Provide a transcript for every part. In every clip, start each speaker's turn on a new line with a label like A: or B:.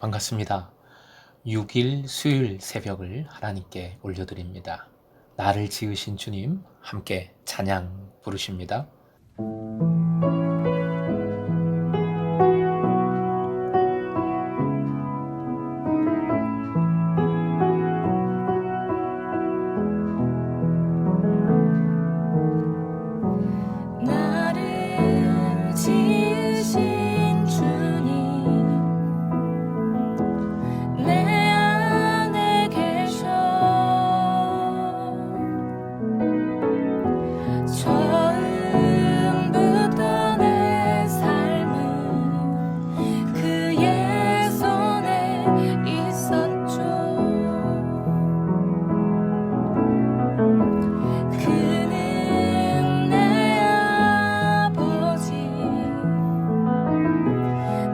A: 반갑습니다. 6일 수요일 새벽을 하나님께 올려드립니다. 나를 지으신 주님 함께 찬양 부르십니다.
B: 나를 지으신 주님 내 안에 계셔 처음부터 내 삶은 그의 손에 있었죠. 그는 내 아버지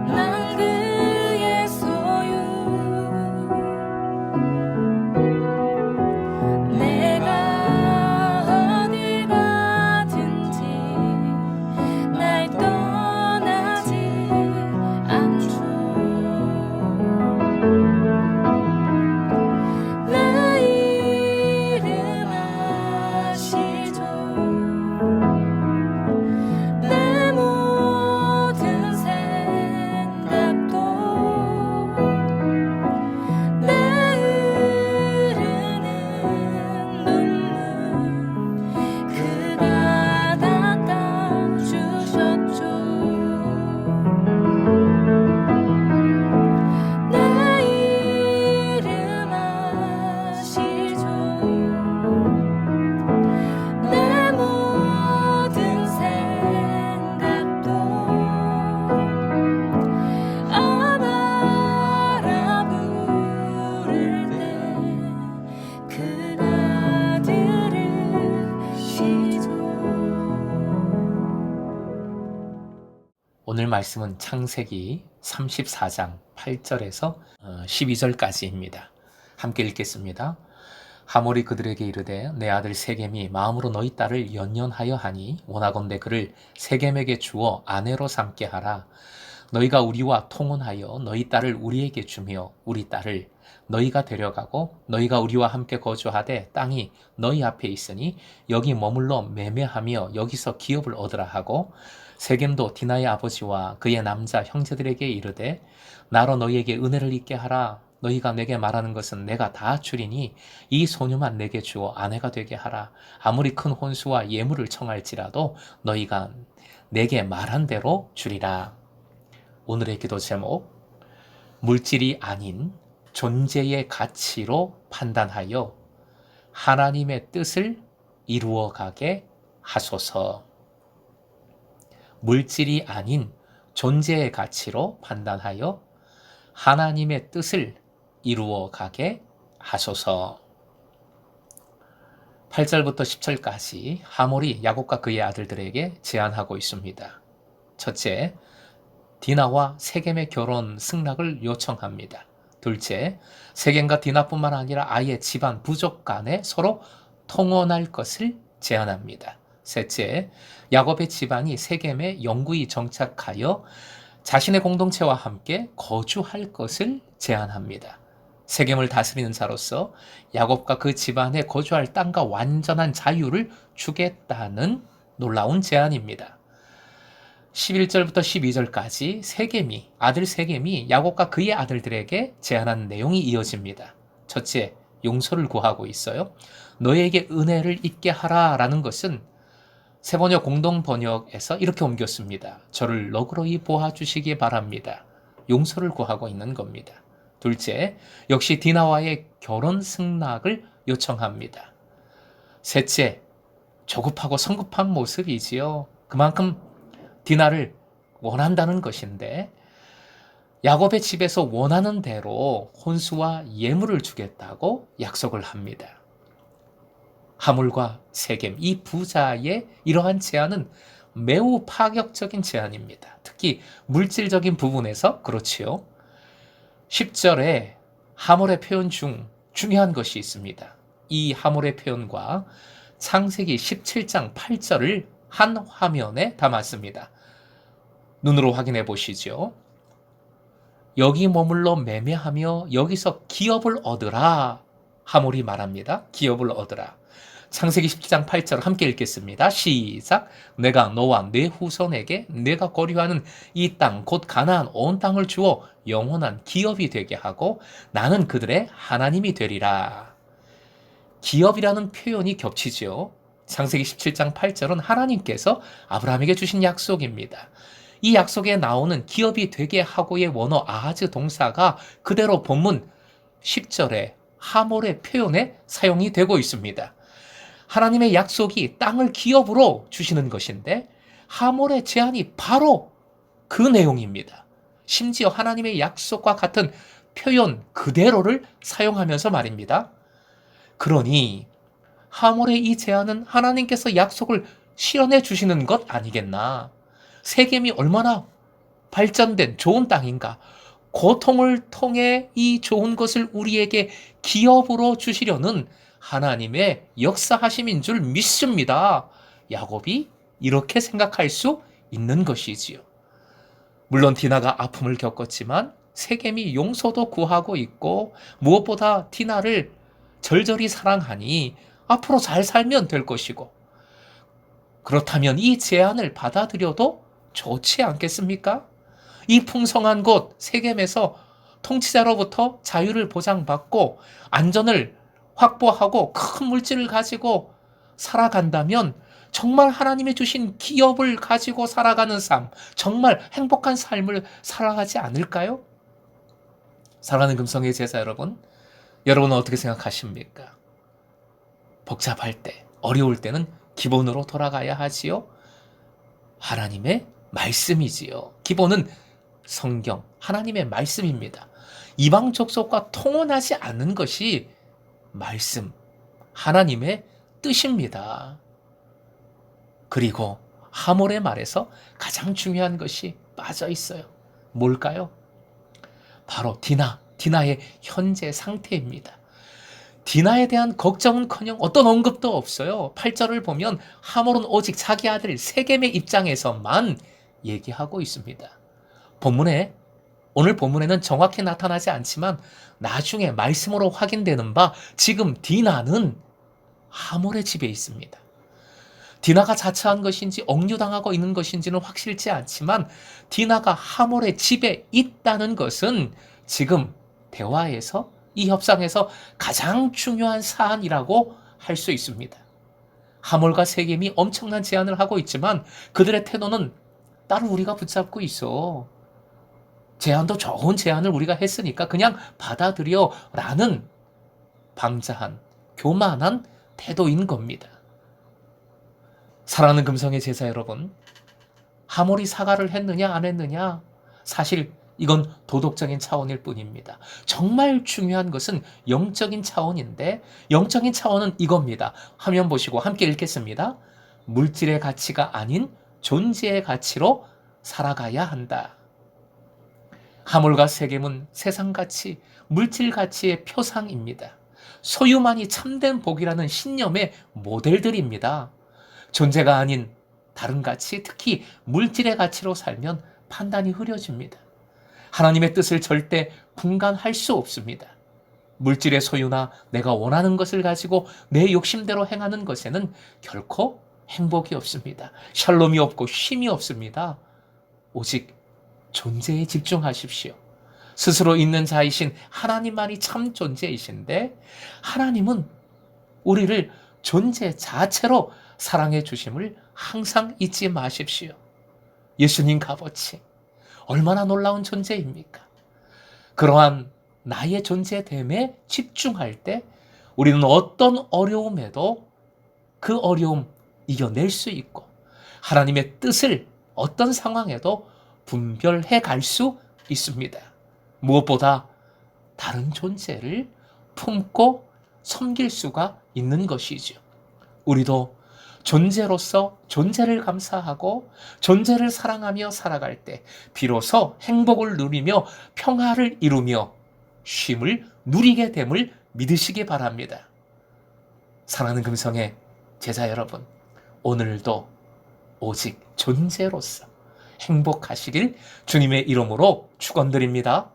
B: 난 그의 소유 내가 어딜 가든지 날 떠나지 않죠. 내 이름 아시죠. 내 모든 생각도 내 흐르는 눈물 그가 닦아주셨죠. 내 이름 아시죠. 내 모든 생각도 아바라 부를 때 그가 들으시죠.
A: 오늘 말씀은 창세기 34장 8절에서 12절까지입니다. 함께 읽겠습니다. 하몰이 그들에게 이르되 내 아들 세겜이 마음으로 너희 딸을 연연하여 하니 원하건대 그를 세겜에게 주어 아내로 삼게 하라. 너희가 우리와 통혼하여 너희 딸을 우리에게 주며 우리 딸을 너희가 데려가고 너희가 우리와 함께 거주하되 땅이 너희 앞에 있으니 여기 머물러 매매하며 여기서 기업을 얻으라 하고 세겜도 디나의 아버지와 그의 남자 형제들에게 이르되 나로 너희에게 은혜를 있게 하라. 너희가 내게 말하는 것은 내가 다 주리니 이 소녀만 내게 주어 아내가 되게 하라. 아무리 큰 혼수와 예물을 청할지라도 너희가 내게 말한 대로 주리라. 오늘의 기도 제목, 물질이 아닌 존재의 가치로 판단하여 하나님의 뜻을 이루어가게 하소서. 물질이 아닌 존재의 가치로 판단하여 하나님의 뜻을 이루어가게 하소서. 8절부터 10절까지 하몰이 야곱과 그의 아들들에게 제안하고 있습니다. 첫째, 디나와 세겜의 결혼 승낙을 요청합니다. 둘째, 세겜과 디나뿐만 아니라 아예 집안 부족 간에 서로 통혼할 것을 제안합니다. 셋째, 야곱의 집안이 세겜에 영구히 정착하여 자신의 공동체와 함께 거주할 것을 제안합니다. 세겜을 다스리는 자로서 야곱과 그 집안에 거주할 땅과 완전한 자유를 주겠다는 놀라운 제안입니다. 11절부터 12절까지 아들 세겜이 야곱과 그의 아들들에게 제안한 내용이 이어집니다. 첫째, 용서를 구하고 있어요. 너에게 은혜를 있게 하라라는 것은 세번역 공동번역에서 이렇게 옮겼습니다. 저를 너그러이 보아주시기 바랍니다. 용서를 구하고 있는 겁니다. 둘째, 역시 디나와의 결혼 승낙을 요청합니다. 셋째, 조급하고 성급한 모습이지요. 그만큼 디나를 원한다는 것인데 야곱의 집에서 원하는 대로 혼수와 예물을 주겠다고 약속을 합니다. 하몰과 세겜, 이 부자의 이러한 제안은 매우 파격적인 제안입니다. 특히 물질적인 부분에서 그렇지요. 10절에 하몰의 표현 중 중요한 것이 있습니다. 이 하몰의 표현과 창세기 17장 8절을 한 화면에 담았습니다. 눈으로 확인해 보시죠. 여기 머물러 매매하며 여기서 기업을 얻으라. 하몰이 말합니다. 기업을 얻으라. 창세기 17장 8절 함께 읽겠습니다. 시작. 내가 너와 네 후손에게 내가 거류하는 이 땅 곧 가나안 온 땅을 주어 영원한 기업이 되게 하고 나는 그들의 하나님이 되리라. 기업이라는 표현이 겹치죠. 창세기 17장 8절은 하나님께서 아브라함에게 주신 약속입니다. 이 약속에 나오는 기업이 되게 하고의 원어 아하즈 동사가 그대로 본문 10절에 하몰의 표현에 사용이 되고 있습니다. 하나님의 약속이 땅을 기업으로 주시는 것인데 하몰의 제안이 바로 그 내용입니다. 심지어 하나님의 약속과 같은 표현 그대로를 사용하면서 말입니다. 그러니 하몰의 이 제안은 하나님께서 약속을 실현해 주시는 것 아니겠나? 세겜이 얼마나 발전된 좋은 땅인가? 고통을 통해 이 좋은 것을 우리에게 기업으로 주시려는 하나님의 역사하심인 줄 믿습니다. 야곱이 이렇게 생각할 수 있는 것이지요. 물론 디나가 아픔을 겪었지만 세겜이 용서도 구하고 있고 무엇보다 디나를 절절히 사랑하니 앞으로 잘 살면 될 것이고 그렇다면 이 제안을 받아들여도 좋지 않겠습니까? 이 풍성한 곳 세겜에서 통치자로부터 자유를 보장받고 안전을 확보하고 큰 물질을 가지고 살아간다면 정말 하나님이 주신 기업을 가지고 살아가는 삶, 정말 행복한 삶을 살아가지 않을까요? 사랑하는 금성의 제자 여러분은 어떻게 생각하십니까? 복잡할 때, 어려울 때는 기본으로 돌아가야 하지요. 하나님의 말씀이지요. 기본은 성경, 하나님의 말씀입니다. 이방 족속과 통혼하지 않는 것이 말씀, 하나님의 뜻입니다. 그리고 하몰의 말에서 가장 중요한 것이 빠져 있어요. 뭘까요? 바로 디나의 현재 상태입니다. 디나에 대한 걱정은커녕 어떤 언급도 없어요. 8절을 보면 하몰은 오직 자기 아들 세겜의 입장에서만 얘기하고 있습니다. 오늘 본문에는 정확히 나타나지 않지만 나중에 말씀으로 확인되는 바 지금 디나는 하몰의 집에 있습니다. 디나가 자처한 것인지 억류당하고 있는 것인지는 확실치 않지만 디나가 하몰의 집에 있다는 것은 지금 대화에서 이 협상에서 가장 중요한 사안이라고 할 수 있습니다. 하몰과 세겜이 엄청난 제안을 하고 있지만 그들의 태도는 따로 우리가 붙잡고 있어. 제안도 좋은 제안을 우리가 했으니까 그냥 받아들여 라는 방자한, 교만한 태도인 겁니다. 사랑하는 금성의 제자 여러분, 하몰이 사과를 했느냐 안 했느냐? 사실 이건 도덕적인 차원일 뿐입니다. 정말 중요한 것은 영적인 차원인데 영적인 차원은 이겁니다. 화면 보시고 함께 읽겠습니다. 물질의 가치가 아닌 존재의 가치로 살아가야 한다. 하몰과 세겜은 세상 가치, 물질 가치의 표상입니다. 소유만이 참된 복이라는 신념의 모델들입니다. 존재가 아닌 다른 가치, 특히 물질의 가치로 살면 판단이 흐려집니다. 하나님의 뜻을 절대 분간할 수 없습니다. 물질의 소유나 내가 원하는 것을 가지고 내 욕심대로 행하는 것에는 결코 행복이 없습니다. 샬롬이 없고 쉼이 없습니다. 오직 존재에 집중하십시오. 스스로 있는 자이신 하나님만이 참 존재이신데 하나님은 우리를 존재 자체로 사랑해 주심을 항상 잊지 마십시오. 예수님 값어치 얼마나 놀라운 존재입니까? 그러한 나의 존재됨에 집중할 때 우리는 어떤 어려움에도 그 어려움 이겨낼 수 있고 하나님의 뜻을 어떤 상황에도 분별해 갈 수 있습니다. 무엇보다 다른 존재를 품고 섬길 수가 있는 것이죠. 우리도 존재로서 존재를 감사하고 존재를 사랑하며 살아갈 때 비로소 행복을 누리며 평화를 이루며 쉼을 누리게 됨을 믿으시기 바랍니다. 사랑하는 금성의 제자 여러분, 오늘도 오직 존재로서 행복하시길 주님의 이름으로 축원드립니다.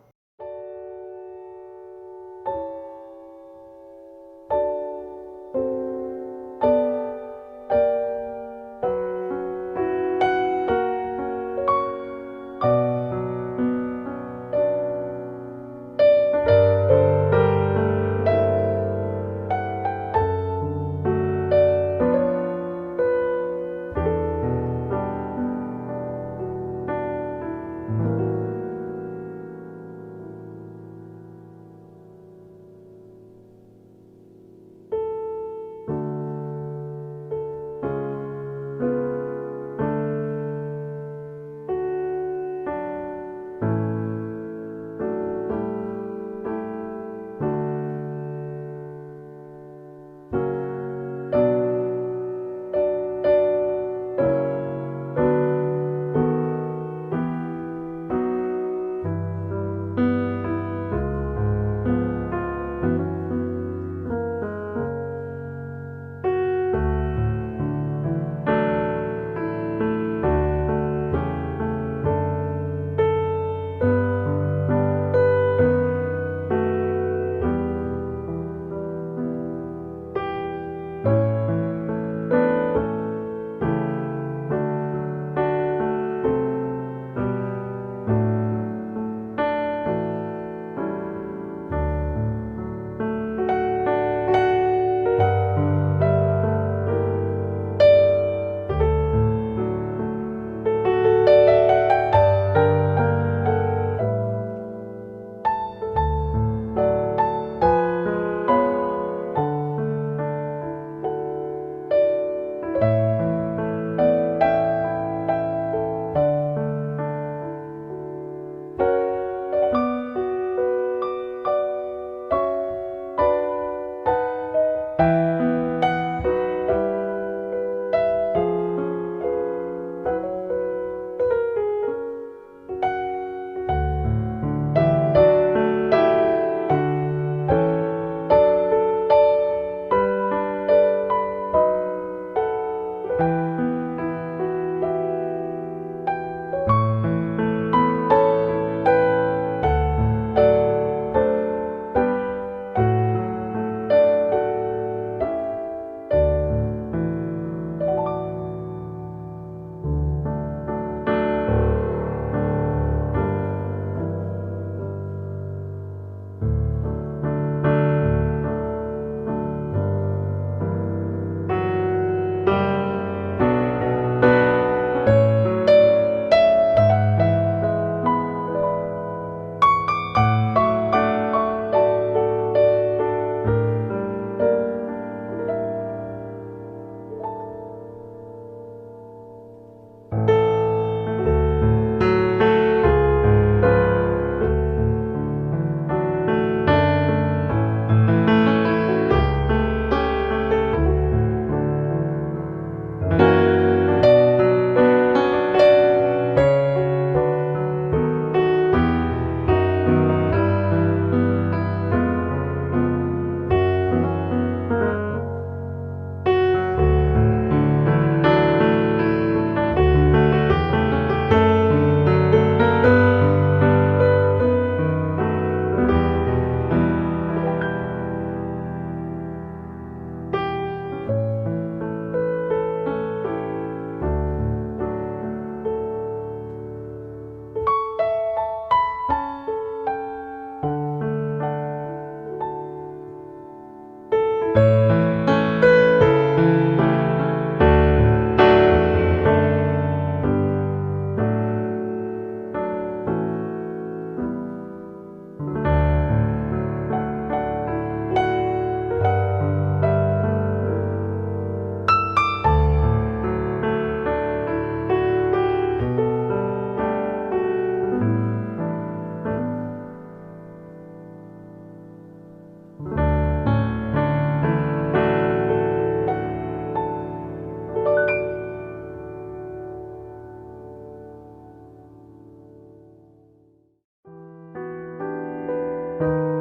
B: 내